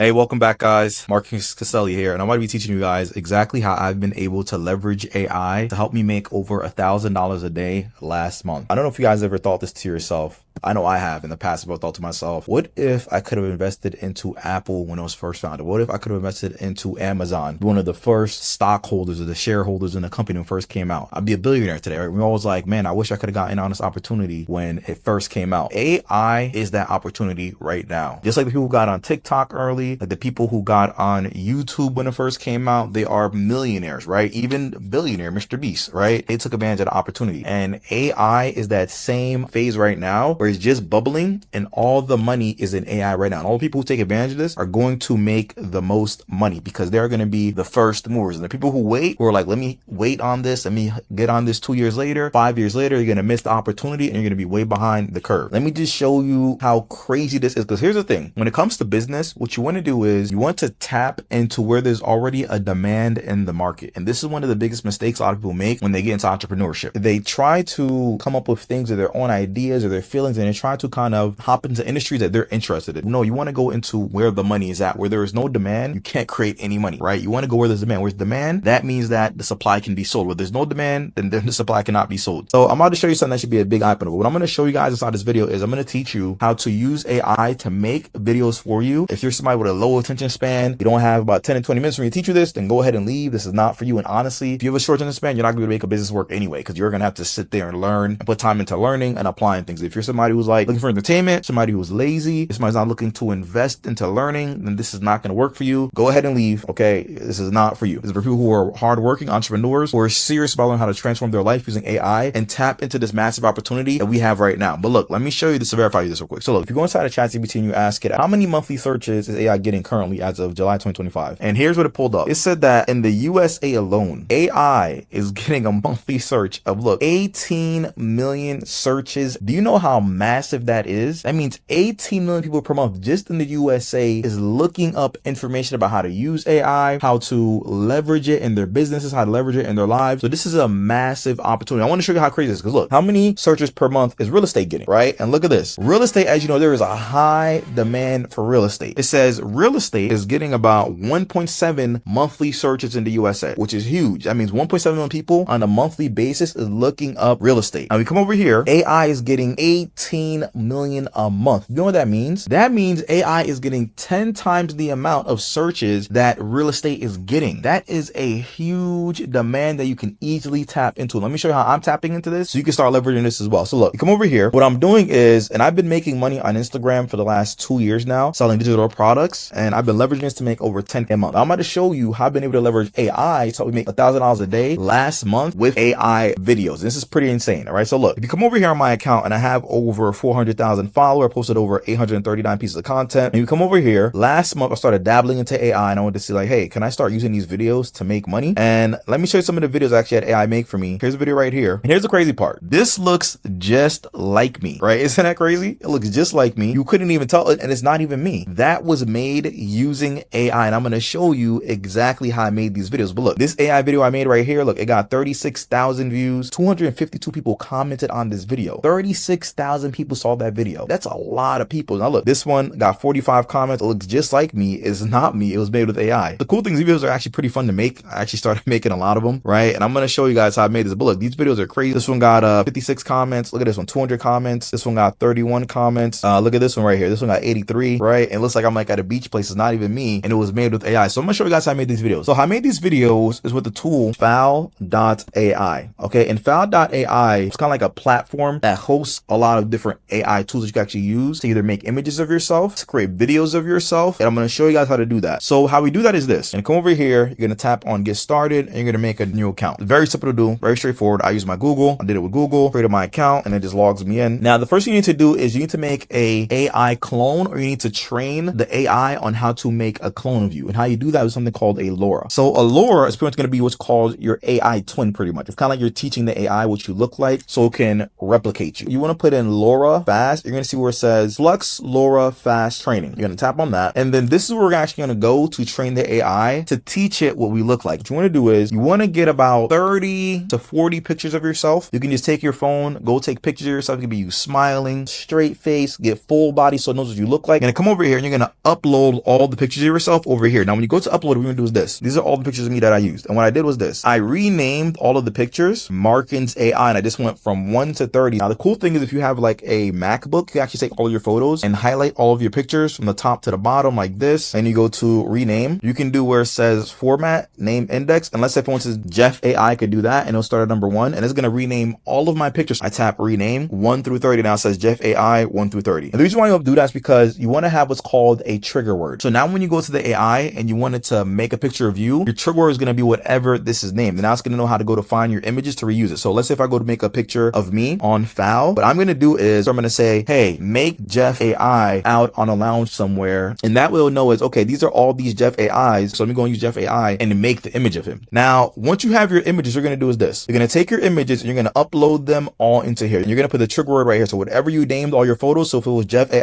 Hey, welcome back, guys. Marcus Caselli here, and I'm going to be teaching you guys exactly how I've been able to leverage AI to help me make over $1,000 a day last month. I don't know if you guys ever thought this to yourself. I know I have in the past. I've thought to myself, what if I could have invested into Apple when it was first founded? What if I could have invested into Amazon, one of the first stockholders or the shareholders in the company when it first came out? I'd be a billionaire today, right? We're always like, man, I wish I could have gotten on this opportunity when it first came out. AI is that opportunity right now. Just like the people who got on TikTok early, like the people who got on YouTube when it first came out, they are millionaires, right? Even billionaire, Mr. Beast, right? They took advantage of the opportunity. And AI is that same phase right now where it's just bubbling and all the money is in AI right now. And all the people who take advantage of this are going to make the most money because they're going to be the first movers. And the people who wait, who are like, let me wait on this, let me get on this 2 years later, 5 years later, you're going to miss the opportunity and you're going to be way behind the curve. Let me just show you how crazy this is. Because here's the thing. When it comes to business, what you want to do is you want to tap into where there's already a demand in the market. And this is one of the biggest mistakes a lot of people make when they get into entrepreneurship. They try to come up with things or their own ideas or their feelings, and they try to kind of hop into industries that they're interested in. No, you want to go into where the money is at. Where there is no demand, you can't create any money, right? You want to go where there's demand. Where's demand, that means that the supply can be sold. Where there's no demand, then the supply cannot be sold. So I'm about to show you something that should be a big eye opener. What I'm going to show you guys inside this video is I'm going to teach you how to use AI to make videos for you. If you're somebody with a low attention span, you don't have about 10 and 20 minutes for me to teach you this, then go ahead and leave. This is not for you. And honestly, if you have a short attention span, you're not going to make a business work anyway, because you're going to have to sit there and learn and put time into learning and applying things. If you're somebody who's like looking for entertainment, somebody who's lazy, if somebody's not looking to invest into learning, then this is not going to work for you. Go ahead and leave. Okay. This is not for you. This is for people who are hardworking entrepreneurs who are serious about learning how to transform their life using AI and tap into this massive opportunity that we have right now. But look, let me show you this to verify this real quick. So look, if you go inside of ChatGPT and you ask it, how many monthly searches is AI getting currently as of July 2025? And here's what it pulled up. It said that in the USA alone, AI is getting a monthly search of, look, 18 million searches. Do you know how massive that is? That means 18 million people per month just in the USA is looking up information about how to use AI, how to leverage it in their businesses, how to leverage it in their lives. So this is a massive opportunity. I want to show you how crazy this is, because look, how many searches per month is real estate getting, right? And look at this. Real estate, as you know, there is a high demand for real estate. It says real estate is getting about 1.7 monthly searches in the USA, which is huge. That means 1.7 million people on a monthly basis is looking up real estate. Now we come over here, AI is getting 18 million a month. You know what that means? That means AI is getting 10 times the amount of searches that real estate is getting. That is a huge demand that you can easily tap into. Let me show you how I'm tapping into this so you can start leveraging this as well. So look, you come over here. What I'm doing is, and I've been making money on Instagram for the last 2 years now, selling digital products, and I've been leveraging this to make over 10K a month. Now, I'm going to show you how I've been able to leverage AI so we make $1,000 a day last month with AI videos. This is pretty insane. All right. So look, if you come over here on my account, and I have over 400,000 followers, I posted over 839 pieces of content. And you come over here, last month I started dabbling into AI, and I wanted to see like, hey, can I start using these videos to make money? And let me show you some of the videos I actually had AI make for me. Here's a video right here. And here's the crazy part. This looks just like me, right? Isn't that crazy? It looks just like me. You couldn't even tell it, and it's not even me. That was made using AI, and I'm going to show you exactly how I made these videos. But look, this AI video I made right here, look, it got 36,000 views. 252 people commented on this video. 36,000 people saw that video. That's a lot of people. Now look, this one got 45 comments. It looks just like me. It's not me. It was made with AI. The cool thing, these videos are actually pretty fun to make. I actually started making a lot of them, right? And I'm going to show you guys how I made this. But look, these videos are crazy. This one got 56 comments. Look at this one, 200 comments. This one got 31 comments. Look at this one right here. This one got 83, right? And it looks like I'm like at a beach place. It's not even me. And it was made with AI. So I'm going to show you guys how I made these videos. So how I made these videos is with the tool Fowl.ai. Okay. And Fowl.ai is kind of like a platform that hosts a lot of different AI tools that you can actually use to either make images of yourself, to create videos of yourself. And I'm going to show you guys how to do that. So how we do that is this. And come over here, you're going to tap on get started, and you're going to make a new account. Very simple to do, very straightforward. I use my Google. I did it with Google, created my account, and it just logs me in. Now, the first thing you need to do is you need to make a AI clone, or you need to train the AI on how to make a clone of you. And how you do that is something called a LoRa. So a LoRa is pretty much going to be what's called your AI twin pretty much. It's kind of like you're teaching the AI what you look like so it can replicate you. You want to put in LoRa Fast, you're going to see where it says Flux LoRa Fast Training. You're going to tap on that. And then this is where we're actually going to go to train the AI to teach it what we look like. What you want to do is you want to get about 30 to 40 pictures of yourself. You can just take your phone, go take pictures of yourself. It could be you smiling, straight face, get full body so it knows what you look like. You're going to come over here and you're going to upload all the pictures of yourself over here. Now, when you go to upload, what we're going to do is this. These are all the pictures of me that I used. And what I did was this. I renamed all of the pictures Markins AI, and I just went from 1 to 30. Now, the cool thing is if you have like a MacBook, you can actually take all your photos and highlight all of your pictures from the top to the bottom like this. And you go to rename. You can do where it says format, name, index. And let's say for instance, Jeff AI could do that and it'll start at number 1 and it's going to rename all of my pictures. I tap rename 1 through 30. Now it says Jeff AI 1 through 30. And the reason why you want to do that is because you want to have what's called a trigger word. So now when you go to the AI and you want it to make a picture of you, your trigger word is going to be whatever this is named. And now it's going to know how to go to find your images to reuse it. So let's say if I go to make a picture of me on foul, what I'm going to do is I'm going to say, hey, make Jeff AI out on a lounge somewhere. And that will know is, okay, these are all these Jeff AIs. So let me go and use Jeff AI and make the image of him. Now, once you have your images, you're going to do is this. You're going to take your images and you're going to upload them all into here. And you're going to put the trigger word right here. So whatever you named all your photos. So if it was Jeff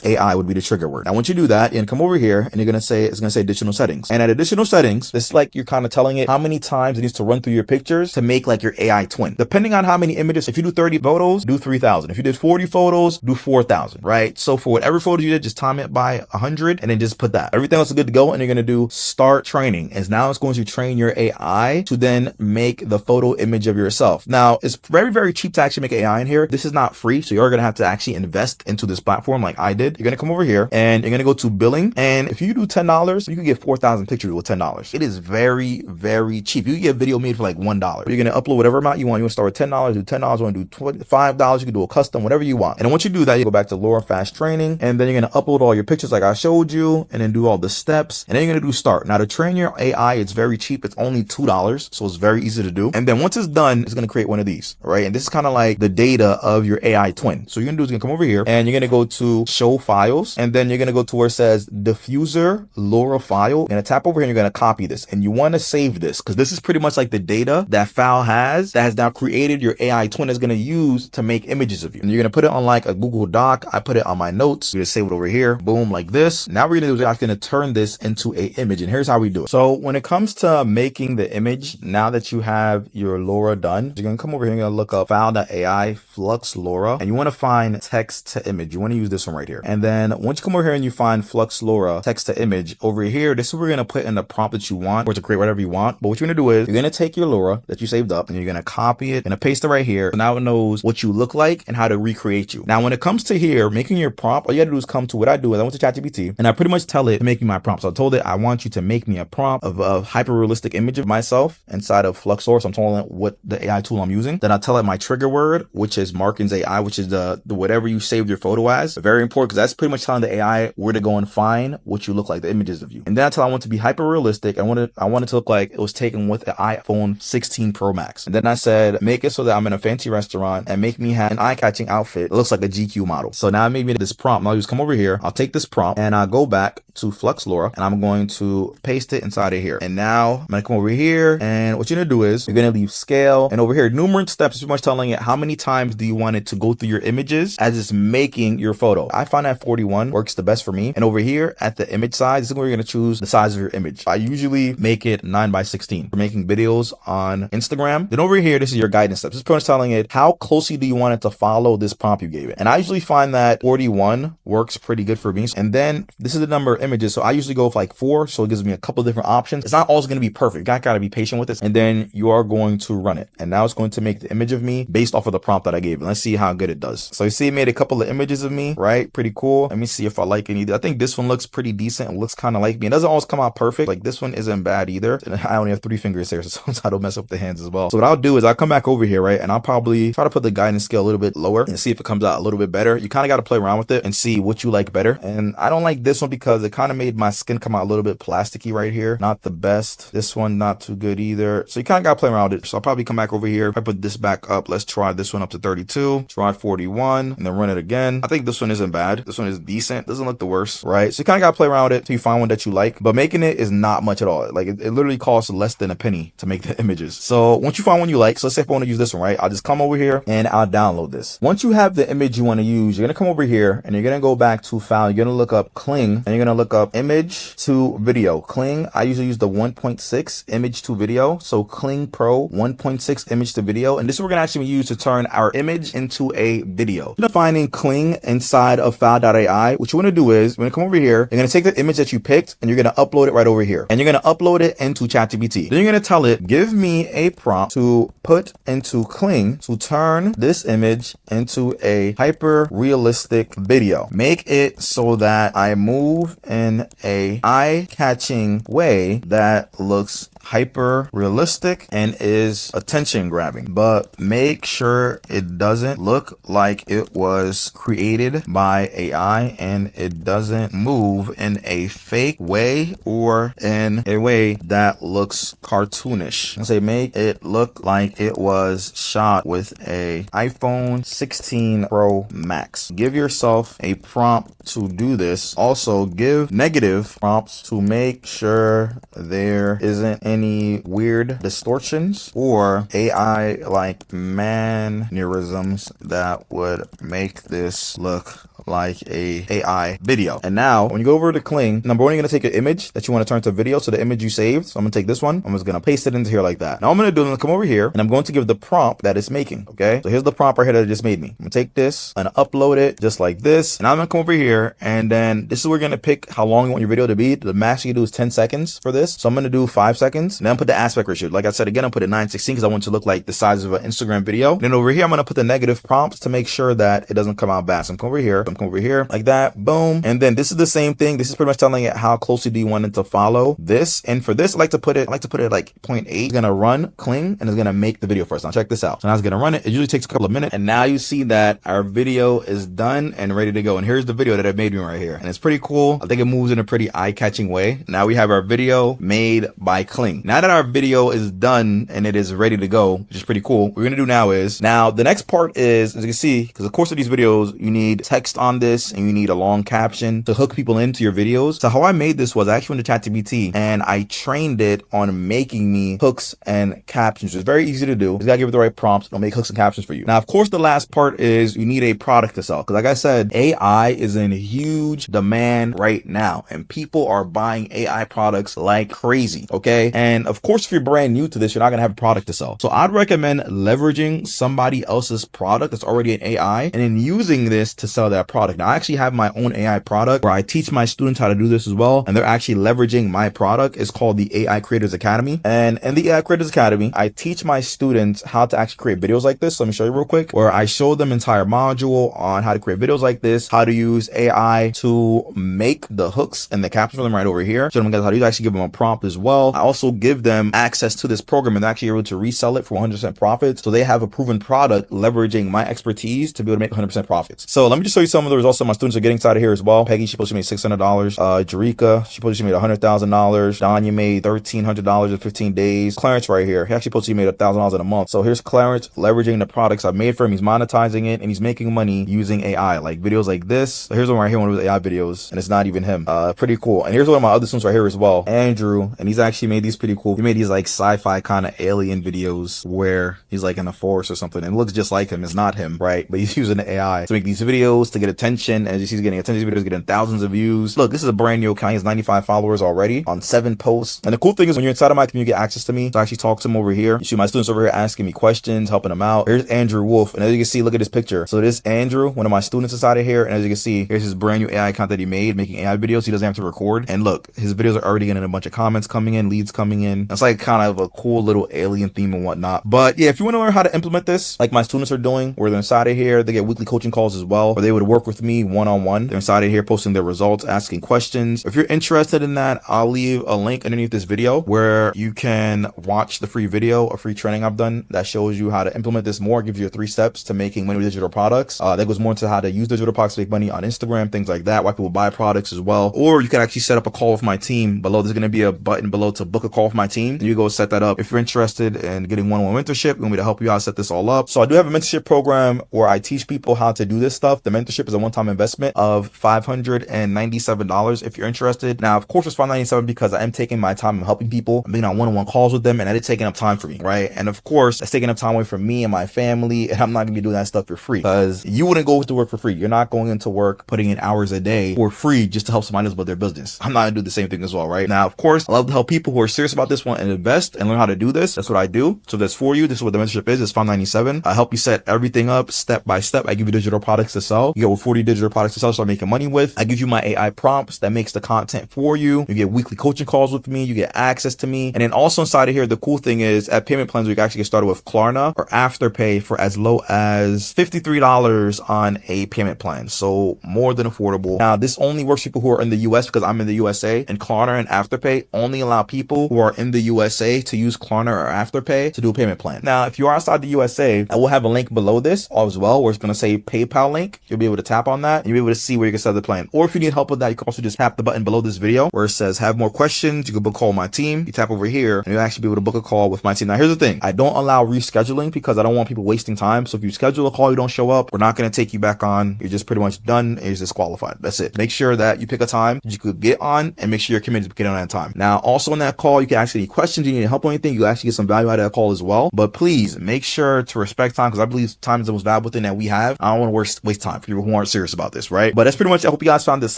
AI would be the trigger word. Now, once you do that, you're going to come over here and you're going to say, it's going to say additional settings. And at additional settings, it's like you're kind of telling it how many times it needs to run through your pictures to make like your AI twin. Depending on how many images, if you do 30 photos, do 3,000. If you did 40 photos, do 4,000, right? So for whatever photo you did, just time it by 100 and then just put that. Everything else is good to go. And you're going to do start training. And now it's going to train your AI to then make the photo image of yourself. Now, it's very, very cheap to actually make AI in here. This is not free. So you're going to have to actually invest into this platform like I did. You're going to come over here and you're going to go to billing. And if you do $10, you can get 4,000 pictures with $10. It is very, very cheap. You can get a video made for like $1. You're going to upload whatever amount you want. You want to start with $10, do $10, you want to do $25. You can do a custom, whatever you want. And then once you do that, you go back to LoRa Fast Training, and then you're going to upload all your pictures like I showed you, and then do all the steps. And then you're going to do start. Now to train your AI, it's very cheap. It's only $2. So it's very easy to do. And then once it's done, it's going to create one of these, right? And this is kind of like the data of your AI twin. So you're going to do is you're going to come over here and you're going to go to show files. And then you're going to go to where it says diffuser LoRa file. You're going to tap over here and you're going to copy this. And you want to save this because this is pretty much like the data that file has that has now created your AI twin is going to use to make images of you. And you're going to put it on like a Google Doc. I put it on my notes. You're going to save it over here. Boom, like this. Now we're going to do is I'm going to turn this into a image. And here's how we do it. So when it comes to making the image, now that you have your LoRa done, you're going to come over here and you're going to look up file.ai Flux LoRa. And you want to find text to image. You want to use this one right here. And then once you come over here and you find Flux LoRa text to image over here, this is where we're going to put in the prompt that you want or to create whatever you want. But what you're going to do is you're going to take your LoRa that you saved up and you're going to copy it and paste it right here. So now it knows what you look like and how to recreate you. Now, when it comes to here, making your prompt, all you got to do is come to what I do is I went to ChatGPT and I pretty much tell it to make me my prompt. So I told it, I want you to make me a prompt of a hyper realistic image of myself inside of Flux LoRa. So I'm telling it what the AI tool I'm using. Then I tell it my trigger word, which is Markins AI, which is the whatever you saved your photo as. Very important because that's pretty much telling the AI where to go and find what you look like, the images of you. And then I tell I want it to be hyper realistic. I want it to look like it was taken with an iPhone 16 Pro Max. And then I said, make it so that I'm in a fancy restaurant and make me have an eye-catching outfit that looks like a GQ model. So now I made me this prompt. Now I'll just come over here. I'll take this prompt and I'll go back to Flux LoRa and I'm going to paste it inside of here. And now I'm going to come over here and what you're going to do is you're going to leave scale and over here, numerous steps is pretty much telling it how many times do you want it to go through your images as it's making your photo. I find that 41 works the best for me. And over here at the image size, this is where you're going to choose the size of your image. I usually make it 9:16 for making videos on Instagram. Then over here, this is your guidance steps. This is pretty much telling it how closely do you want it to follow this prompt you gave it. And I usually find that 41 works pretty good for me. And then this is the number of images. So I usually go with like 4. So it gives me a couple of different options. It's not always going to be perfect. You got to be patient with this. And then you are going to run it. And now it's going to make the image of me based off of the prompt that I gave it. Let's see how good it does. So you see it made a couple of images of me, right? Pretty cool. Let me see if I like it either. I think this one looks pretty decent. It looks kind of like me. It doesn't always come out perfect. Like this one isn't bad either. And I only have 3 fingers here. So sometimes I don't mess up the hands as well. So what I'll do is I'll come back over here, right? And I'll probably try to put the guidance scale a little bit lower and see if it comes out a little bit better. You kind of got to play around with it and see what you like better. And I don't like this one because it kind of made my skin come out a little bit plasticky right here. Not the best. This one, not too good either. So you kind of got to play around with it. So I'll probably come back over here. If I put this back up, let's try this one up to 32, try 41 and then run it again. I think this one isn't bad. This one is decent. Doesn't look the worst, right? So you kind of got to play around with it till you find one that you like, but making it is not much at all. Like it literally costs less than a penny to make the images. So once you find one you like, so let's say if I want to use this one, right? I'll just come over here and I'll download this. Once once you have the image you want to use, you're going to come over here and you're going to go back to file. You're going to look up Kling and you're going to look up image to video. Kling, I usually use the 1.6 image to video. So Kling Pro 1.6 image to video. And this is what we're going to actually use to turn our image into a video. You're finding Kling inside of file.ai. What you want to do is you're going to come over here. You're going to take the image that you picked and you're going to upload it right over here. And you're going to upload it into ChatGPT. Then you're going to tell it, give me a prompt to put into Kling to turn this image into a hyper realistic video. Make it so that I move in a eye-catching way that looks hyper realistic and is attention grabbing, but make sure it doesn't look like it was created by AI and it doesn't move in a fake way or in a way that looks cartoonish. I say make it look like it was shot with a iPhone 16 Pro Max. Give yourself a prompt to do this. Also give negative prompts to make sure there isn't any weird distortions or AI like mannerisms that would make this look like a AI video. And now when you go over to Kling, number one, you're going to take an image that you want to turn to video. So the image you saved. So I'm going to take this one. I'm just going to paste it into here like that. Now I'm going to do, I'm going to come over here and I'm going to give the prompt that it's making. Okay. So here's the prompt right here that it just made me. I'm going to take this and upload it just like this. And I'm going to come over here and then this is where we're going to pick how long you want your video to be. The max you can do is 10 seconds for this. So I'm going to do 5 seconds and then put the aspect ratio. Like I said, again, I'll put it 9:16 because I want it to look like the size of an Instagram video. And then over here, I'm going to put the negative prompts to make sure that it doesn't come out bad. So I'm coming over here like that. Boom. And then this is the same thing. This is pretty much telling it how closely do you want it to follow this. And for this, I like to put it like 0.8. It's going to run Kling and it's going to make the video first. Now check this out. So now it's going to run it. It usually takes a couple of minutes. And now you see that our video is done and ready to go. And here's the video that it made me right here. And it's pretty cool. I think it moves in a pretty eye-catching way. Now we have our video made by Kling. Now that our video is done and it is ready to go, which is pretty cool, what we're going to do now is, now the next part is, as you can see, because of course of these videos, you need text on this and you need a long caption to hook people into your videos. So how I made this was I actually went to ChatGPT and I trained it on making me hooks and captions. It's very easy to do. You just gotta give it the right prompts. It'll make hooks and captions for you. Now, of course, the last part is you need a product to sell. Because like I said, AI is in huge demand right now and people are buying AI products like crazy. Okay. And of course, if you're brand new to this, you're not gonna have a product to sell. So I'd recommend leveraging somebody else's product that's already an AI and then using this to sell that product. Now, I actually have my own AI product where I teach my students how to do this as well. And they're actually leveraging my product. It's called the AI Creators Academy. And in the AI Creators Academy, I teach my students how to actually create videos like this. So let me show you real quick, where I show them entire module on how to create videos like this, how to use AI to make the hooks and the captions for them right over here. Show them guys how to use, actually give them a prompt as well. I also give them access to this program and they're actually able to resell it for 100% profits. So they have a proven product leveraging my expertise to be able to make 100% profits. So let me just show you some of the results that my students are getting inside of here as well. Peggy, she posted made $600. Jarika, she posted she made $100,000. Danya made $1,300 in 15 days. Clarence right here, he actually posted he made $1,000 in a month. So here's Clarence leveraging the products I made for him. He's monetizing it and he's making money using AI, like videos like this. So here's one right here, one of his AI videos, and it's not even him. Pretty cool. And here's one of my other students right here as well, Andrew, and he's actually made these pretty cool. He made these like sci-fi kind of alien videos where he's like in a forest or something and it looks just like him. It's not him, right? But he's using the AI to make these videos to get attention. As you see, he's getting attention. These videos getting thousands of views. Look, this is a brand new account. He has 95 followers already on 7 posts. And the cool thing is when you're inside of my community, you get access to me. So I actually talk to him over here. You see my students over here asking me questions, helping them out. Here's Andrew Wolf. And as you can see, look at this picture. So this Andrew, one of my students inside of here. And as you can see, here's his brand new AI account that he made, making AI videos. He doesn't have to record. And look, his videos are already getting a bunch of comments coming in, leads coming in. It's like kind of a cool little alien theme and whatnot. But yeah, if you want to learn how to implement this, like my students are doing, where they're inside of here, they get weekly coaching calls as well, where they would work with me one-on-one. They're inside of here posting their results, asking questions. If you're interested in that, I'll leave a link underneath this video where you can watch the free video, a free training I've done that shows you how to implement this more, gives you 3 steps to making money with digital products. That goes more into how to use digital products to make money on Instagram, things like that, why people buy products as well. Or you can actually set up a call with my team below. There's going to be a button below to book a call call with my team and you go set that up. If you're interested in getting one-on-one mentorship, you want me to help you out set this all up. So I do have a mentorship program where I teach people how to do this stuff. The mentorship is a one-time investment of $597 if you're interested. Now, of course, it's $597 because I am taking my time and helping people. I'm being on one-on-one calls with them, and that is taking up time for me, right? And of course, that's taking up time away from me and my family, and I'm not gonna be doing that stuff for free because you wouldn't go to work for free. You're not going into work putting in hours a day for free just to help somebody else build their business. I'm not gonna do the same thing as well, right? Now, of course, I love to help people who are serious about this one and invest and learn how to do this. That's what I do. So that's for you. This is what the mentorship is. It's $597. I help you set everything up step by step. I give you digital products to sell. You get over 40 digital products to sell, start making money with. I give you my AI prompts that makes the content for you. You get weekly coaching calls with me. You get access to me. And then also inside of here, the cool thing is at payment plans, we can actually get started with Klarna or Afterpay for as low as $53 on a payment plan. So more than affordable. Now, this only works for people who are in the US because I'm in the USA, and Klarna and Afterpay only allow people who are in the USA to use Klarna or Afterpay to do a payment plan. Now, if you are outside the USA, I will have a link below this as well where it's going to say PayPal link. You'll be able to tap on that and you'll be able to see where you can set the plan. Or if you need help with that, you can also just tap the button below this video where it says have more questions. You can book a call with my team. You tap over here and you'll actually be able to book a call with my team. Now, here's the thing. I don't allow rescheduling because I don't want people wasting time. So if you schedule a call, you don't show up, we're not going to take you back on. You're just pretty much done and you're disqualified. That's it. Make sure that you pick a time that you could get on and make sure you're committed to getting on that time. Now, also in that call, you can actually questions, you need help or anything, you actually get some value out of that call as well. But please make sure to respect time because I believe time is the most valuable thing that we have. I don't want to waste time for people who aren't serious about this, right? But that's pretty much it. I hope you guys found this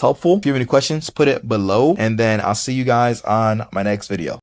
helpful. If you have any questions, put it below and then I'll see you guys on my next video.